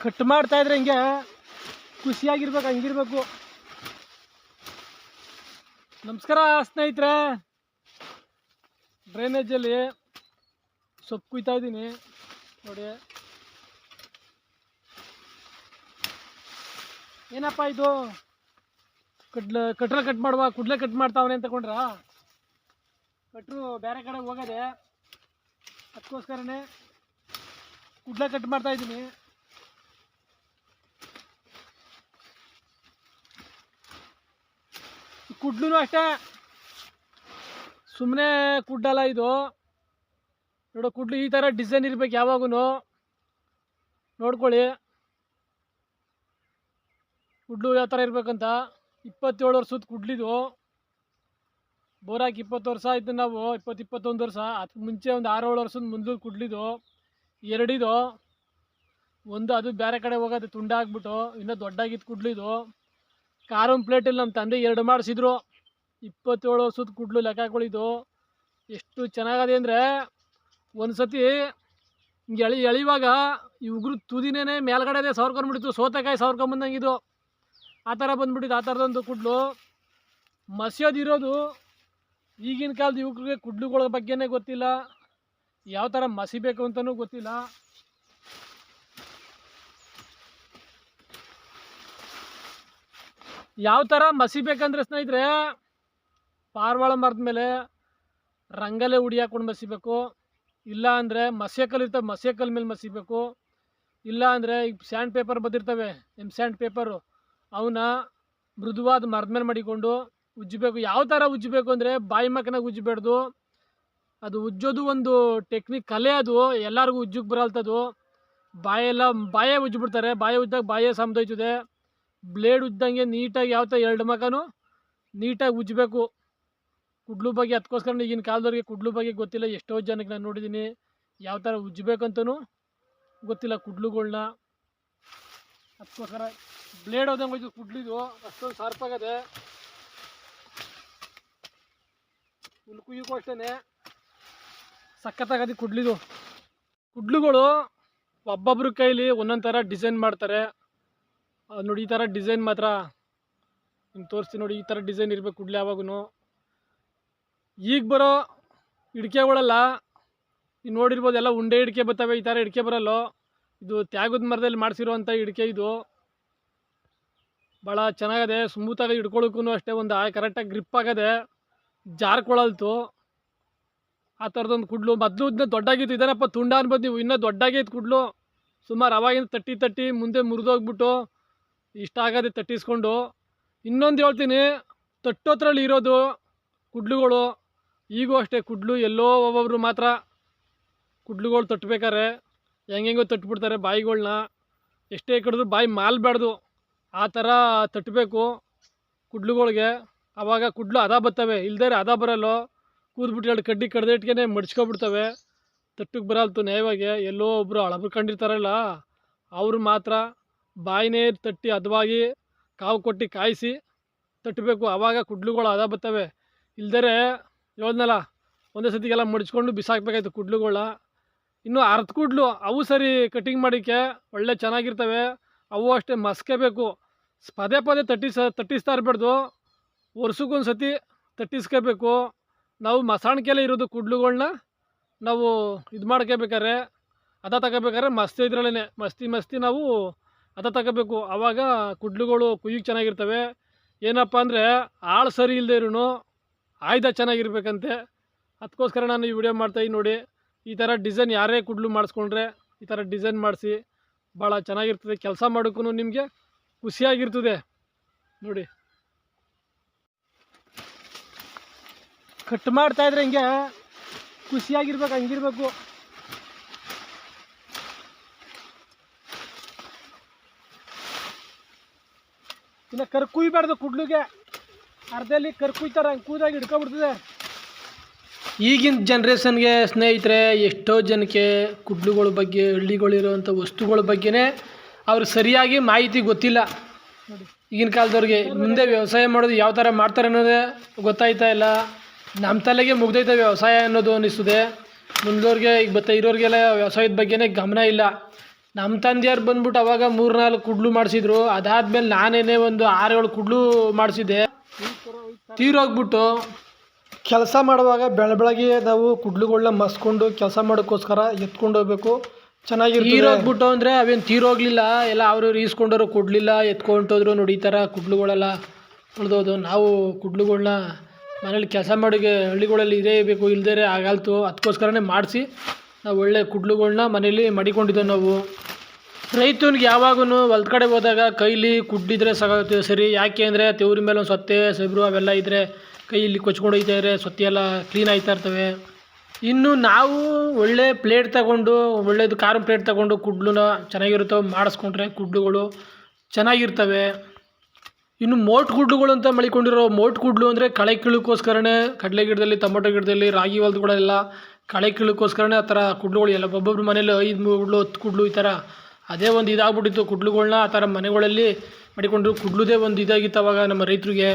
Cut ಮಾಡ್ತಾ ಇದ್ರೆ ಹಿಂಗೆ ಖುಷಿಯಾಗಿರ್ಬೇಕು, ಹಂಗಿರ್ಬೇಕು. ನಮಸ್ಕಾರ ಸ್ನೇಹಿತರೆ, ಡ್ರೈನೇಜಲ್ಲಿ ಸೊಪ್ಪು ಕುಯ್ತಾ ಇದ್ದೀನಿ ನೋಡಿ. ಏನಪ್ಪ ಇದು ಕಟ್ರ ಕಟ್ ಮಾಡುವ ಕುಡ್ಲೆ ಕಟ್ ಮಾಡ್ತಾವನೆ ಅಂತ ತಗೊಂಡ್ರ, ಕಟ್ರು ಬೇರೆ ಕಡೆ ಹೋಗದೆ, ಅದಕ್ಕೋಸ್ಕರನೇ ಕುಡ್ಲೆ ಕಟ್ ಮಾಡ್ತಾ ಇದ್ದೀನಿ. ಕುಡ್ಲು ಅಷ್ಟೇ, ಸುಮ್ಮನೆ ಕುಡ್ಡಲ್ಲ ಇದು. ನೋಡೋ ಕುಡ್ಲು ಈ ಥರ ಡಿಸೈನ್ ಇರ್ಬೇಕು ಯಾವಾಗೂ, ನೋಡ್ಕೊಳ್ಳಿ ಕುಡ್ಲು ಯಾವ ಥರ ಇರ್ಬೇಕಂತ. 27 ವರ್ಷದ ಕುಡ್ಲಿದು, ಬೋರಾಕಿ 20 ವರ್ಷ ಆಯ್ತು ನಾವು, 20-21 ವರ್ಷ. ಅದಕ್ಕೆ ಮುಂಚೆ ಒಂದು 6-7 ವರ್ಷದ ಮುಂದೆ ಕುಡ್ಲಿದು ಎರಡಿದು. ಒಂದು ಅದು ಬೇರೆ ಕಡೆ ಹೋಗೋದು ತುಂಡಾಗ್ಬಿಟ್ಟು, ಇನ್ನೂ ದೊಡ್ಡಾಗಿತ್ತು ಕುಡ್ಲಿದು. ಕಾರೊಂದು ಪ್ಲೇಟಲ್ಲಿ ನಮ್ಮ ತಂದೆ 2 ಮಾಡಿಸಿದ್ರು. 27 ವರ್ಷದ ಕುಡ್ಲು ಲೆಕ್ಕ ಹಾಕೊಳ್ಳಿದು. ಎಷ್ಟು ಚೆನ್ನಾಗದೆ ಅಂದರೆ, ಒಂದು ಸತಿ ಹಿಂಗೆ ಎಳಿವಾಗ ಈ ಉಗುರು ತುದಿನೇ ಮೇಲ್ಗಡೆ ಸವರ್ಕೊಂಡ್ಬಿಟ್ಟಿತ್ತು, ಸೌತೆಕಾಯಿ ಸವರ್ಕೊಂಬಂದಂಗಿದು. ಆ ಥರ ಬಂದ್ಬಿಟ್ಟಿದ್ದು. ಆ ಥರದೊಂದು ಕುಡ್ಲು ಮಸಿಯೋದಿರೋದು. ಈಗಿನ ಕಾಲದ ಯುವಕರಿಗೆ ಕುಡ್ಲುಗಳ ಬಗ್ಗೆನೇ ಗೊತ್ತಿಲ್ಲ, ಯಾವ ಥರ ಮಸಿಬೇಕು ಅಂತಲೂ ಗೊತ್ತಿಲ್ಲ. ಯಾವ ಥರ ಮಸಿಬೇಕಂದ್ರೆ ಸ್ನೇಹಿತರೆ, ಪಾರಿವಾಳ ಮರದ ಮೇಲೆ ರಂಗಲೆ ಉಡಿ ಹಾಕೊಂಡು ಮಸಿಬೇಕು. ಇಲ್ಲ ಅಂದರೆ ಮಸಿಯಕಲ್ಲು ಇರ್ತವೆ, ಮಸಿಯಕಲ್ ಮೇಲೆ ಮಸಿಬೇಕು. ಇಲ್ಲ ಅಂದರೆ ಈಗ ಸ್ಯಾಂಡ್ ಪೇಪರ್ ಬಂದಿರ್ತವೆ, ಸ್ಯಾಂಡ್ ಪೇಪರು, ಅವನ್ನ ಮೃದುವಾದ ಮರದ ಮೇಲೆ ಮಾಡಿಕೊಂಡು ಉಜ್ಜಬೇಕು. ಯಾವ ಥರ ಉಜ್ಜಬೇಕು ಅಂದರೆ ಬಾಯಿ ಮಕ್ಕನಾಗ ಉಜ್ಜಬೇಡ್ದು. ಅದು ಉಜ್ಜೋದು ಒಂದು ಟೆಕ್ನಿಕ್, ಕಲೆ ಅದು. ಎಲ್ಲರಿಗೂ ಉಜ್ಜಕ್ಕೆ ಬರಲ್ತದು. ಬಾಯೇ ಉಜ್ಜಿಬಿಡ್ತಾರೆ. ಬಾಯೇ ಉಜ್ಜಿದಾಗ ಬಾಯೇ ಸಮದೋಯ್ತದೆ. ಬ್ಲೇಡ್ ಉಜ್ದಂಗೆ ನೀಟಾಗಿ ಯಾವ ಥರ 2 ಮಕ್ಕನೂ ನೀಟಾಗಿ ಉಜ್ಜಬೇಕು ಕುಡ್ಲು ಬಗ್ಗೆ. ಅದಕ್ಕೋಸ್ಕರ ಈಗಿನ ಕಾಲದವ್ರಿಗೆ ಕುಡ್ಲು ಬಗ್ಗೆ ಗೊತ್ತಿಲ್ಲ. ಎಷ್ಟೋ ಜನಕ್ಕೆ ನಾನು ನೋಡಿದ್ದೀನಿ, ಯಾವ ಥರ ಉಜ್ಜಬೇಕಂತನೂ ಗೊತ್ತಿಲ್ಲ ಕುಡ್ಲುಗಳ್ನ. ಅದಕ್ಕೋಸ್ಕರ ಬ್ಲೇಡ್ ಹೋದಂಗೆ ಹೋಯ್ತು ಕುಡ್ಲಿದು, ಅಷ್ಟೊಂದು ಶಾರ್ಪಾಗದೆ. ಹುಲ್ ಕುಯ್ಯಕ್ಕೂ ಅಷ್ಟೇ ಸಖತ್ತಾಗದೆ ಕುಡ್ಲಿದು. ಕುಡ್ಲುಗಳು ಒಬ್ಬೊಬ್ರ ಕೈಲಿ ಒಂದೊಂದು ಥರ ಡಿಸೈನ್ ಮಾಡ್ತಾರೆ ನೋಡಿ. ಈ ಥರ ಡಿಸೈನ್ ಮಾತ್ರ ನಿಮ್ಗೆ ತೋರಿಸ್ತೀನಿ ನೋಡಿ. ಈ ಥರ ಡಿಸೈನ್ ಇರಬೇಕು ಕುಡ್ಲಿ ಯಾವಾಗೂ. ಈಗ ಬರೋ ಇಡ್ಕೆಗಳೆಲ್ಲ ನೀವು ನೋಡಿರ್ಬೋದು, ಎಲ್ಲ ಉಂಡೆ ಇಡ್ಕೆ ಬರ್ತವೆ. ಈ ಥರ ಇಡ್ಕೆ ಬರಲ್ಲ. ಇದು ತ್ಯಾಗದ ಮರದಲ್ಲಿ ಮಾಡಿಸಿರೋ ಅಂಥ ಇಡ್ಕೆ ಇದು. ಭಾಳ ಚೆನ್ನಾಗದೆ, ಸ್ಮೂತಾಗಿ ಹಿಡ್ಕೊಳ್ಳೋಕ್ಕೂ ಅಷ್ಟೇ. ಒಂದು ಕರೆಕ್ಟಾಗಿ ಗ್ರಿಪ್ ಆಗದೆ, ಜಾರ್ಕೊಳ್ಳಲ್ತು. ಆ ಥರದೊಂದು ಕುಡ್ಲು. ಮೊದಲು ಇದನ್ನ ದೊಡ್ಡಾಗಿತ್ತು, ಇದೇನಪ್ಪ ತುಂಡ ಅನ್ಬೋದು ನೀವು. ಇನ್ನೂ ದೊಡ್ಡಾಗೈತೆ ಕುಡ್ಲು. ಸುಮಾರು ಅವಾಗಿಂದ ತಟ್ಟಿ ಮುಂದೆ ಮುರಿದೋಗ್ಬಿಟ್ಟು ಇಷ್ಟ ಆಗದೆ ತಟ್ಟಿಸ್ಕೊಂಡು. ಇನ್ನೊಂದು ಹೇಳ್ತೀನಿ, ತಟ್ಟೋದ್ರಲ್ಲಿ ಇರೋದು ಕುಡ್ಲುಗಳು ಈಗೂ ಅಷ್ಟೇ. ಕುಡ್ಲು ಎಲ್ಲೋ ಒಬ್ಬೊಬ್ರು ಮಾತ್ರ ಕುಡ್ಲುಗಳು ತಟ್ಟಬೇಕಾರೆ ಹೆಂಗೆಂಗೋ ತಟ್ಬಿಡ್ತಾರೆ ಬಾಯಿಗಳ್ನ. ಎಷ್ಟೇ ಕಡಿದ್ರು ಬಾಯಿ ಮಾಲ್ಬಾರ್ದು, ಆ ಥರ ತಟ್ಟಬೇಕು ಕುಡ್ಲುಗಳಿಗೆ. ಆವಾಗ ಕುಡ್ಲು ಹದ ಬರ್ತವೆ. ಇಲ್ದೇ ಹದ ಬರಲ್ಲೋ, ಕೂದ್ಬಿಟ್ಟು 2 ಕಡ್ಡಿ ಕಡ್ದೆ ಇಟ್ಕೆ ಮಡ್ಚ್ಕೊಬಿಡ್ತವೆ. ತಟ್ಟಕ್ಕೆ ಬರಲ್ತು ನ್ಯಾಯವಾಗಿ. ಎಲ್ಲೋ ಒಬ್ಬರು ಹಳಬ್ರು ಕಂಡಿರ್ತಾರಲ್ಲ, ಅವರು ಮಾತ್ರ ಬಾಯಿನೇ ತಟ್ಟಿ ಹದವಾಗಿ ಕಾವು ಕೊಟ್ಟು ಕಾಯಿಸಿ ತಟ್ಟಬೇಕು. ಆವಾಗ ಕುಡ್ಲುಗಳು ಹದ ಬರ್ತವೆ. ಇಲ್ದರೆ ಹೇಳ್ದನಲ್ಲ, ಒಂದೇ ಸತಿಗೆಲ್ಲ ಮಡ್ಚ್ಕೊಂಡು ಬಿಸಾಕ್ಬೇಕಾಯ್ತು ಕುಡ್ಲುಗಳ. ಇನ್ನು ಅರ್ಧ ಕುಡ್ಲು ಅವು ಸರಿ ಕಟಿಂಗ್ ಮಾಡೋಕ್ಕೆ ಒಳ್ಳೆ ಚೆನ್ನಾಗಿರ್ತವೆ. ಅವು ಅಷ್ಟೇ ಮಸ್ಕೋಬೇಕು. ಪದೇ ತಟ್ಟಿಸ್ತಾ ಇರಬಾರ್ದು. ವರ್ಷಕ್ಕೊಂದು ಸತಿ ತಟ್ಟಿಸ್ಕೋಬೇಕು. ನಾವು ಮಸಾಣಿಕೆಲ್ಲ ಇರೋದು ಕುಡ್ಲುಗಳ್ನ ನಾವು ಇದು ಮಾಡ್ಕೋಬೇಕಾರೆ, ಹದ ತಗೋಬೇಕಾದ್ರೆ ಇದ್ರಲ್ಲೇ ಮಸ್ತಿ ನಾವು ಹದ ತಗೋಬೇಕು. ಆವಾಗ ಕುಡ್ಲುಗಳು ಕುಯ್ಯಕ್ಕೆ ಚೆನ್ನಾಗಿರ್ತವೆ. ಏನಪ್ಪ ಅಂದರೆ ಆಳು ಸರಿ ಇಲ್ಲದೆ ಇರೂ ಆಯುಧ ಚೆನ್ನಾಗಿರ್ಬೇಕಂತೆ. ಅದಕ್ಕೋಸ್ಕರ ನಾನು ಈ ವಿಡಿಯೋ ಮಾಡ್ತಾಯಿದ್ದೀನಿ ನೋಡಿ. ಈ ಥರ ಡಿಸೈನ್ ಯಾರೇ ಕುಡ್ಲು ಮಾಡಿಸ್ಕೊಂಡ್ರೆ ಈ ಥರ ಡಿಸೈನ್ ಮಾಡಿಸಿ, ಭಾಳ ಚೆನ್ನಾಗಿರ್ತದೆ. ಕೆಲಸ ಮಾಡೋಕ್ಕೂ ನಿಮಗೆ ಖುಷಿಯಾಗಿರ್ತದೆ ನೋಡಿ. ಕಟ್ ಮಾಡ್ತಾಯಿದ್ರೆ ಹಿಂಗೆ ಖುಷಿಯಾಗಿರ್ಬೇಕು, ಹಂಗಿರ್ಬೇಕು. ಇನ್ನು ಕುಯ್ಬಾರ್ದು ಕುಡ್ಲಿಗೆ. ಅರ್ಧಲ್ಲಿ ಕುಯ್ತಾರೆ, ಹಂಗೆ ಕೂದಾಗಿ ಹಿಡ್ಕೊಬಿಡ್ತದೆ. ಈಗಿನ ಜನ್ರೇಷನ್ಗೆ ಸ್ನೇಹಿತರೆ, ಎಷ್ಟೋ ಜನಕ್ಕೆ ಕುಡ್ಲುಗಳ ಬಗ್ಗೆ, ಹಳ್ಳಿಗಳಿರೋವಂಥ ವಸ್ತುಗಳ ಬಗ್ಗೆನೇ ಅವ್ರಿಗೆ ಸರಿಯಾಗಿ ಮಾಹಿತಿ ಗೊತ್ತಿಲ್ಲ ನೋಡಿ. ಈಗಿನ ಕಾಲದವ್ರಿಗೆ ಮುಂದೆ ವ್ಯವಸಾಯ ಮಾಡೋದು ಯಾವ ಥರ ಮಾಡ್ತಾರೆ ಅನ್ನೋದೇ ಗೊತ್ತಾಯ್ತಾ ಇಲ್ಲ. ನಮ್ಮ ತಲೆಗೆ ಮುಗ್ದೈತೆ ವ್ಯವಸಾಯ ಅನ್ನೋದು ಅನ್ನಿಸ್ತದೆ. ಮುಂದೋರಿಗೆ ಈಗ ಇರೋರಿಗೆಲ್ಲ ವ್ಯವಸಾಯದ ಬಗ್ಗೆನೇ ಗಮನ ಇಲ್ಲ. ನಮ್ಮ ತಂದೆಯವ್ರು ಬಂದ್ಬಿಟ್ಟು ಅವಾಗ 3-4 ಕುಡ್ಲು ಮಾಡಿಸಿದ್ರು. ಅದಾದ್ಮೇಲೆ ನಾನೇನೇ ಒಂದು 6-7 ಕುಡ್ಲು ಮಾಡಿಸಿದ್ದೆ. ತೀರೋಗ್ಬಿಟ್ಟು ಕೆಲಸ ಮಾಡುವಾಗ ಬೆಳಗ್ಗೆ ನಾವು ಕುಡ್ಲುಗಳನ್ನ ಮಸ್ಕೊಂಡು ಕೆಲಸ ಮಾಡೋಕ್ಕೋಸ್ಕರ ಎತ್ಕೊಂಡು ಹೋಗ್ಬೇಕು. ಚೆನ್ನಾಗಿರುತ್ತೆ. ತೀರೋಗ್ಬಿಟ್ಟು ಅಂದರೆ ಅವೇನು ತೀರೋಗ್ಲಿಲ್ಲ, ಎಲ್ಲ ಅವ್ರವ್ರು ಈಸ್ಕೊಂಡವರು ಕೊಡಲಿಲ್ಲ, ಎತ್ಕೊಂಡೋದ್ರು. ನೋಡಿ ಈ ಥರ ಕುಡ್ಲುಗಳೆಲ್ಲ ಉಳ್ದೋದು. ನಾವು ಕುಡ್ಲುಗಳ್ನ ಮನೇಲಿ ಕೆಲಸ ಮಾಡೋಕ್ಕೆ ಹಳ್ಳಿಗಳಲ್ಲಿ ಇದೇ ಬೇಕು, ಇಲ್ದೇ ಆಗಲ್ತು. ಅದಕ್ಕೋಸ್ಕರನೇ ಮಾಡಿಸಿ ನಾವು ಒಳ್ಳೆ ಕುಡ್ಲುಗಳ್ನ ಮನೇಲಿ ಮಡಿಕೊಂಡಿದ್ದೆವು ನಾವು. ರೈತನಿಗೆ ಯಾವಾಗೂ ಹೊಲ್ದ ಕಡೆ ಹೋದಾಗ ಕೈಲಿ ಕುಡ್ಡಿದ್ರೆ ಸಾಗುತ್ತೆ ಸರಿ. ಯಾಕೆ ಅಂದರೆ ತೆವ್ರ ಮೇಲೆ ಒಂದು ಸೊತ್ತೆ ಸೆಬ್ರು ಅವೆಲ್ಲ ಇದ್ದರೆ ಕೈಯಲ್ಲಿ ಕೊಚ್ಕೊಂಡು ಹೋಗ್ತಾ ಇದ್ರೆ ಸೊತ್ತೆ ಎಲ್ಲ ಕ್ಲೀನ್ ಆಯ್ತಾ ಇರ್ತವೆ. ಇನ್ನು ನಾವು ಒಳ್ಳೆ ಪ್ಲೇಟ್ ತಗೊಂಡು, ಒಳ್ಳೇದು ಖಾರ ಪ್ಲೇಟ್ ತಗೊಂಡು ಕುಡ್ಲನ್ನ ಚೆನ್ನಾಗಿರ್ತವೆ ಮಾಡಿಸ್ಕೊಂಡ್ರೆ ಕುಡ್ಲುಗಳು ಚೆನ್ನಾಗಿರ್ತವೆ. ಇನ್ನು ಮೋಟ್ ಕುಡ್ಲುಗಳು ಅಂತ ಮಳಿಕೊಂಡಿರೋ ಮೋಟ್ ಕುಡ್ಲು ಅಂದರೆ ಕಳೆ ಕೀಳೋಕ್ಕೋಸ್ಕರನೇ ಕಡಲೆ ಗಿಡದಲ್ಲಿ, ಟೊಮೊಟೊ ಗಿಡದಲ್ಲಿ, ರಾಗಿ ಹೊಲ್ದಗಳೆಲ್ಲ ಕಳೆ ಕೀಳೋಕ್ಕೋಸ್ಕರನೇ ಆ ಥರ ಕುಡ್ಲುಗಳು ಎಲ್ಲ ಒಬ್ಬೊಬ್ರು ಮನೇಲಿ 5 ಕುಡ್ಲು 10 ಕುಡ್ಲು ಈ ಥರ. ಅದೇ ಒಂದು ಇದಾಗ್ಬಿಟ್ಟಿತ್ತು ಕುಡ್ಲುಗಳ್ನ ಆ ಥರ ಮನೆಗಳಲ್ಲಿ ಮಡಿಕೊಂಡ್ರು. ಕುಡ್ಲುದೇ ಒಂದು ಇದಾಗಿತ್ತು ಅವಾಗ ನಮ್ಮ ರೈತರಿಗೆ.